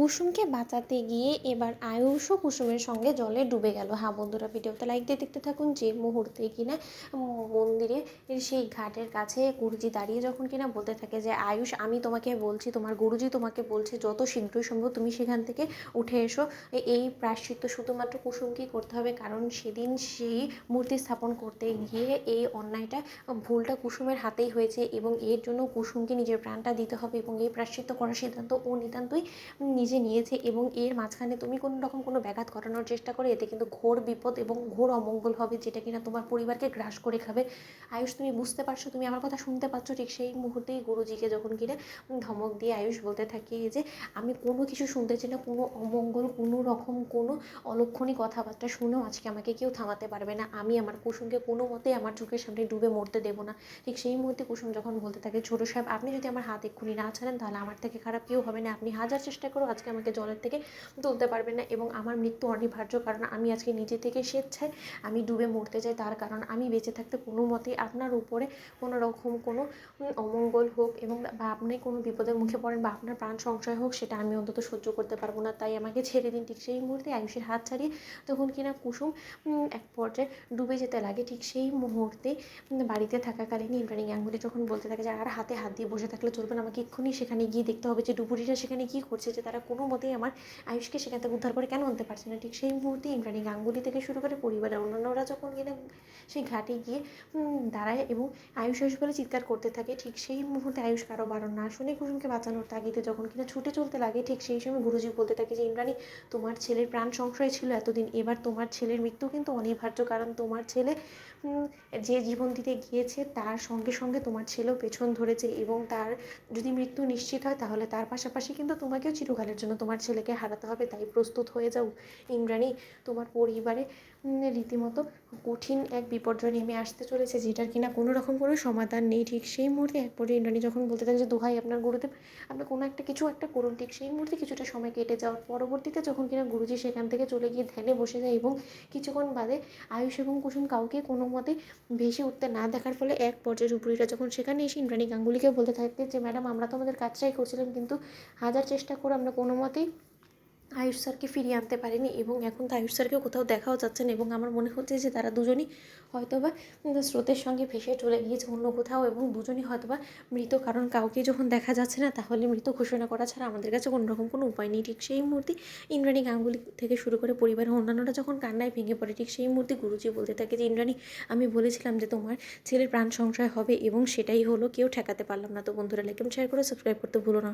কুসুমকে বাঁচাতে গিয়ে এবার আয়ুষও কুসুমের সঙ্গে জলে ডুবে গেল। হ্যাঁ বন্ধুরা, ভিডিওতে লাইক দিয়ে দেখতে থাকুন। যে মুহূর্তে কিনা মন্দিরে সেই ঘাটের কাছে গুরুজি দাঁড়িয়ে যখন কিনা বলতে থাকে যে আয়ুষ, আমি তোমাকে বলছি, তোমার গুরুজি তোমাকে বলছে যত শীঘ্রই সম্ভব তুমি সেখান থেকে উঠে এসো। এই প্রায়শ্চিত্ত শুধুমাত্র কুসুমকেই করতে হবে, কারণ সেদিন সেই মূর্তি স্থাপন করতে গিয়ে এই অন্যায়টা, ভুলটা কুসুমের হাতেই হয়েছে এবং এর জন্য কুসুমকে নিজের প্রাণটা দিতে হবে এবং এই প্রায়শ্চিত্ত করার সিদ্ধান্ত ও নিতান্তই নিজে নিয়েছে। এবং এর মাঝখানে তুমি কোনো রকম কোনো ব্যাঘাত ঘটানোর চেষ্টা করে এতে কিন্তু ঘোর বিপদ এবং ঘোর অমঙ্গল হবে, যেটা কিনা তোমার পরিবারকে গ্রাস করে খাবে। আয়ুষ, তুমি বুঝতে পারছো? তুমি আমার কথা শুনতে পাচ্ছ? ঠিক সেই মুহূর্তেই গুরুজিকে যখন কিনা ধমক দিয়ে আয়ুষ বলতে থাকে যে আমি কোনো কিছু শুনতে চাই না, কোনো অমঙ্গল, কোনো রকম কোনো অলক্ষণী কথাবার্তা শুনেও আজকে আমাকে কেউ থামাতে পারবে না। আমি আমার কুসুমকে কোনো মতেই আমার চোখের সামনে ডুবে মরতে দেবো না। ঠিক সেই মুহূর্তে কুসুম যখন বলতে থাকে ছোটো সাহেব, আপনি যদি আমার হাত এক্ষুনি না ছাড়েন তাহলে আমার থেকে খারাপ কেউ হবে না। আপনি হাজার চেষ্টা করো আজকে আমাকে জলের থেকে তুলতে পারবেন না এবং আমার মৃত্যু অনিবার্য, কারণ আমি আজকে নিজে থেকে স্বেচ্ছায় আমি ডুবে মরতে চাই। তার কারণ আমি বেঁচে থাকতে কোনো মতেই আপনার উপরে কোনো রকম কোনো অমঙ্গল হোক এবং বা আপনি কোনো বিপদের মুখে পড়েন বা আপনার প্রাণ সংশয় হোক, সেটা আমি অন্তত সহ্য করতে পারবো না। তাই আমাকে ছেড়ে দিন। ঠিক সেই মুহূর্তে আয়ুষের হাত ছাড়িয়ে তখন কিনা কুসুম এক পর্যায়ে ডুবে যেতে লাগে। ঠিক সেই মুহূর্তে বাড়িতে থাকাকালীন ইন্দ্রাণী গাঙ্গুলি যখন বলতে থাকে যে আর হাতে হাত দিয়ে বসে থাকলে চলবে না, আমাকে এক্ষুনি সেখানে গিয়ে দেখতে হবে যে ডুবুরিরা সেখানে কী করছে, যে তারা কোনো মতেই আমার আয়ুষকে সেখান থেকে উদ্ধার করে কেন আনতে পারছে না। ঠিক সেই মুহূর্তে ইন্দ্রাণী গাঙ্গুলি থেকে শুরু করে পরিবারের অন্যান্যরা যখন কিনা সেই ঘাটে গিয়ে দাঁড়ায় এবং আয়ুষ আয়ুষ বলে চিৎকার করতে থাকে। ঠিক সেই মুহূর্তে আয়ুষ কারো বারণ না শুনে কুসুমকে বাঁচানোর তাগিদে যখন কিনা ছুটে চলতে লাগে, ঠিক সেই সময় গুরুজি বলতে থাকে যে ইন্দ্রাণী, তোমার ছেলের প্রাণ সংশয় ছিল এতদিন, এবার তোমার ছেলের মৃত্যু কিন্তু অনিবার্য, কারণ তোমার ছেলে যে জীবন দিতে গিয়েছে তার সঙ্গে সঙ্গে তোমার ছেলেও পেছন ধরেছে এবং তার যদি মৃত্যু নিশ্চিত হয় তাহলে তার পাশাপাশি কিন্তু তোমাকেও চিরকালের জন্য তোমার ছেলেকে হারাতে হবে। তাই প্রস্তুত হয়ে যাও ইন্দ্রাণী, তোমার পরিবারে রীতিমতো কঠিন এক বিপর্যয় নেমে আসতে চলেছে, যেটার কিনা কোনো রকম কোনো সমাধান নেই। ঠিক সেই মুহূর্তে এক পর্যায়ে ইন্দ্রাণী যখন বলতে থাকে যে দোহাই আপনার গুরুদেব, আপনি কোনো একটা কিছু একটা করুন। ঠিক সেই মুহূর্তে কিছুটা সময় কেটে যাওয়ার পরবর্তীতে যখন কিনা গুরুজি সেখান থেকে চলে গিয়ে ধ্যানে বসে যায় এবং কিছুক্ষণ বাদে আয়ুষ এবং কুসুম কাউকে কোনো মতে ভেসে উঠতে না দেখার ফলে এক পর্যায়ে রূপরীরা যখন সেখানে এসে ইন্দ্রাণী গাঙ্গুলিকে বলতে থাকে যে ম্যাডাম, আমরা তো আমাদের কাজটাই করছিলাম, কিন্তু হাজার চেষ্টা করে আমরা কোনো মতেই আয়ুষ স্যারকে ফিরিয়ে আনতে পারিনি এবং এখন তো আয়ুষ স্যারকেও কোথাও দেখাও যাচ্ছে না এবং আমার মনে হচ্ছে যে তারা দুজনই হয়তোবা স্রোতের সঙ্গে ভেসে চলে গিয়েছে অন্য কোথাও এবং দুজনই হয়তোবা মৃত, কারণ কাউকে যখন দেখা যাচ্ছে না তাহলে মৃত ঘোষণা করা ছাড়া আমাদের কাছে কোনো রকম কোনো উপায় নেই। ঠিক সেই মুহূর্তে ইন্দ্রাণী গাঙ্গুলি থেকে শুরু করে পরিবারের অন্যান্যরা যখন কান্নায় ভেঙে পড়ে, ঠিক সেই মুহূর্তে গুরুজি বলতে থাকে যে ইন্দ্রাণী, আমি বলেছিলাম যে তোমার ছেলের প্রাণ সংশয় হবে এবং সেটাই হলো, কেউ ঠেকাতে পারলাম না। তো বন্ধুরা, লাইক এবং শেয়ার করে সাবস্ক্রাইব করতে ভুলো না।